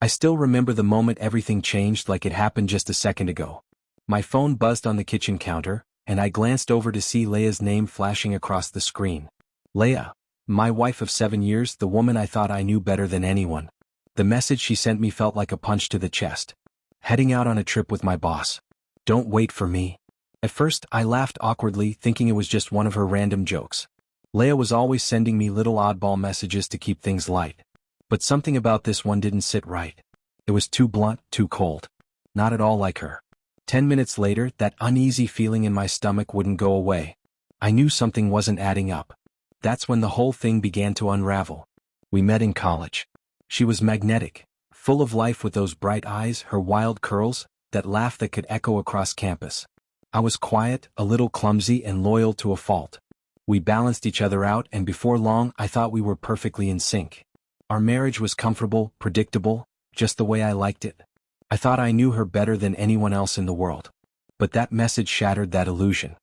I still remember the moment everything changed like it happened just a second ago. My phone buzzed on the kitchen counter, and I glanced over to see Leia's name flashing across the screen. Leia, my wife of 7 years, the woman I thought I knew better than anyone. The message she sent me felt like a punch to the chest. Heading out on a trip with my boss. Don't wait for me. At first, I laughed awkwardly, thinking it was just one of her random jokes. Leia was always sending me little oddball messages to keep things light. But something about this one didn't sit right. It was too blunt, too cold. Not at all like her. 10 minutes later, that uneasy feeling in my stomach wouldn't go away. I knew something wasn't adding up. That's when the whole thing began to unravel. We met in college. She was magnetic, full of life with those bright eyes, her wild curls, that laugh that could echo across campus. I was quiet, a little clumsy, and loyal to a fault. We balanced each other out, and before long I thought we were perfectly in sync. Our marriage was comfortable, predictable, just the way I liked it. I thought I knew her better than anyone else in the world. But that message shattered that illusion.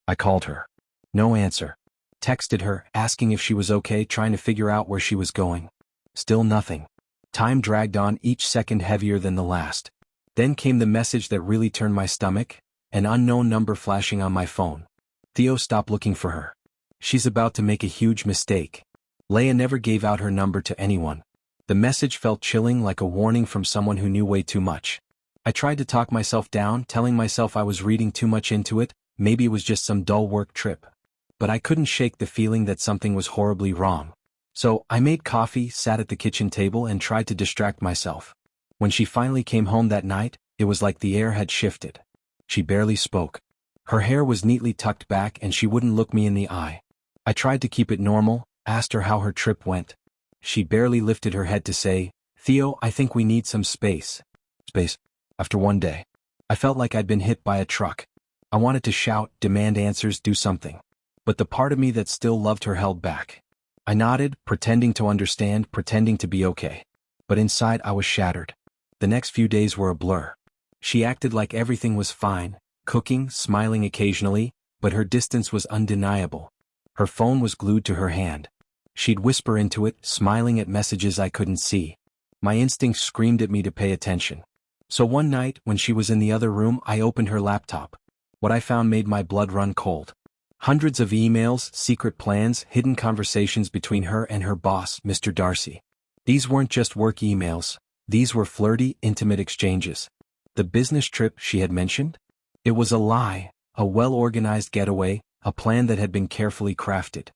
I called her. No answer. Texted her, asking if she was okay, trying to figure out where she was going. Still nothing. Time dragged on, each second heavier than the last. Then came the message that really turned my stomach, an unknown number flashing on my phone. Theo, stop looking for her. She's about to make a huge mistake. Leia never gave out her number to anyone. The message felt chilling, like a warning from someone who knew way too much. I tried to talk myself down, telling myself I was reading too much into it, maybe it was just some dull work trip. But I couldn't shake the feeling that something was horribly wrong. So, I made coffee, sat at the kitchen table, and tried to distract myself. When she finally came home that night, it was like the air had shifted. She barely spoke. Her hair was neatly tucked back and she wouldn't look me in the eye. I tried to keep it normal, asked her how her trip went. She barely lifted her head to say, Theo, I think we need some space. Space. After one day. I felt like I'd been hit by a truck. I wanted to shout, demand answers, do something. But the part of me that still loved her held back. I nodded, pretending to understand, pretending to be okay. But inside I was shattered. The next few days were a blur. She acted like everything was fine, cooking, smiling occasionally, but her distance was undeniable. Her phone was glued to her hand. She'd whisper into it, smiling at messages I couldn't see. My instincts screamed at me to pay attention. So one night, when she was in the other room, I opened her laptop. What I found made my blood run cold. Hundreds of emails, secret plans, hidden conversations between her and her boss, Mr. Darcy. These weren't just work emails. These were flirty, intimate exchanges. The business trip she had mentioned? It was a lie, a well-organized getaway, a plan that had been carefully crafted.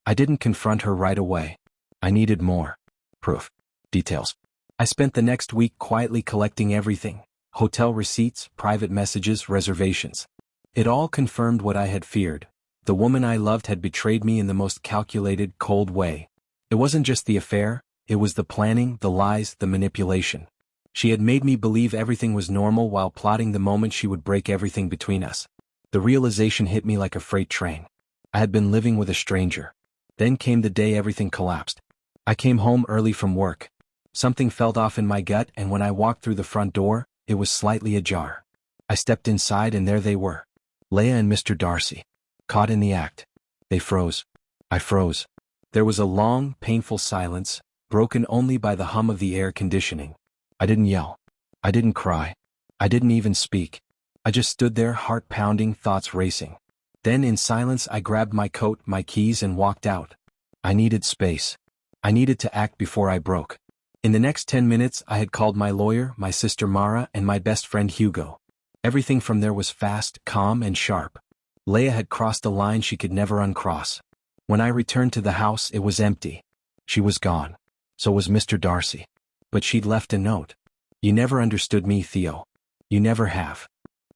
I didn't confront her right away. I needed more. Proof. Details. I spent the next week quietly collecting everything. Hotel receipts, private messages, reservations. It all confirmed what I had feared. The woman I loved had betrayed me in the most calculated, cold way. It wasn't just the affair, it was the planning, the lies, the manipulation. She had made me believe everything was normal while plotting the moment she would break everything between us. The realization hit me like a freight train. I had been living with a stranger. Then came the day everything collapsed. I came home early from work. Something felt off in my gut, and when I walked through the front door, it was slightly ajar. I stepped inside and there they were. Leia and Mr. Darcy. Caught in the act. They froze. I froze. There was a long, painful silence, broken only by the hum of the air conditioning. I didn't yell. I didn't cry. I didn't even speak. I just stood there, heart pounding, thoughts racing. Then in silence I grabbed my coat, my keys, and walked out. I needed space. I needed to act before I broke. In the next 10 minutes I had called my lawyer, my sister Mara, and my best friend Hugo. Everything from there was fast, calm, and sharp. Leia had crossed a line she could never uncross. When I returned to the house, it was empty. She was gone. So was Mr. Darcy. But she'd left a note. You never understood me, Theo. You never have.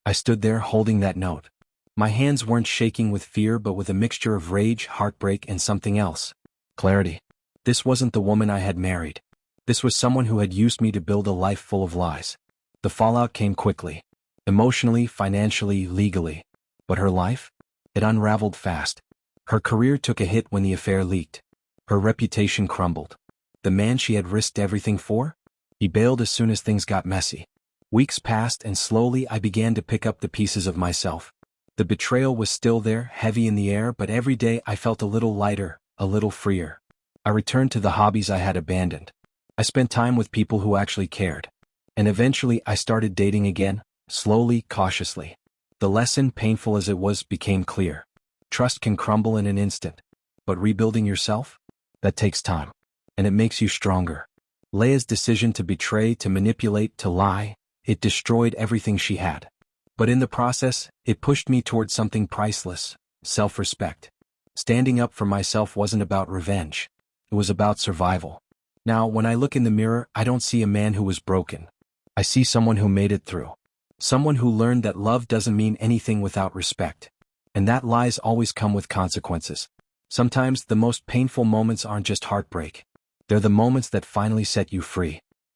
I stood there holding that note. My hands weren't shaking with fear but with a mixture of rage, heartbreak, and something else. Clarity. This wasn't the woman I had married. This was someone who had used me to build a life full of lies. The fallout came quickly. Emotionally, financially, legally. But her life? It unraveled fast. Her career took a hit when the affair leaked. Her reputation crumbled. The man she had risked everything for? He bailed as soon as things got messy. Weeks passed and slowly I began to pick up the pieces of myself. The betrayal was still there, heavy in the air, but every day I felt a little lighter, a little freer. I returned to the hobbies I had abandoned. I spent time with people who actually cared. And eventually I started dating again, slowly, cautiously. The lesson, painful as it was, became clear. Trust can crumble in an instant. But rebuilding yourself? That takes time. And it makes you stronger. Leia's decision to betray, to manipulate, to lie, it destroyed everything she had. But in the process, it pushed me towards something priceless: self-respect. Standing up for myself wasn't about revenge. It was about survival. Now, when I look in the mirror, I don't see a man who was broken. I see someone who made it through. Someone who learned that love doesn't mean anything without respect. And that lies always come with consequences. Sometimes the most painful moments aren't just heartbreak. They're the moments that finally set you free.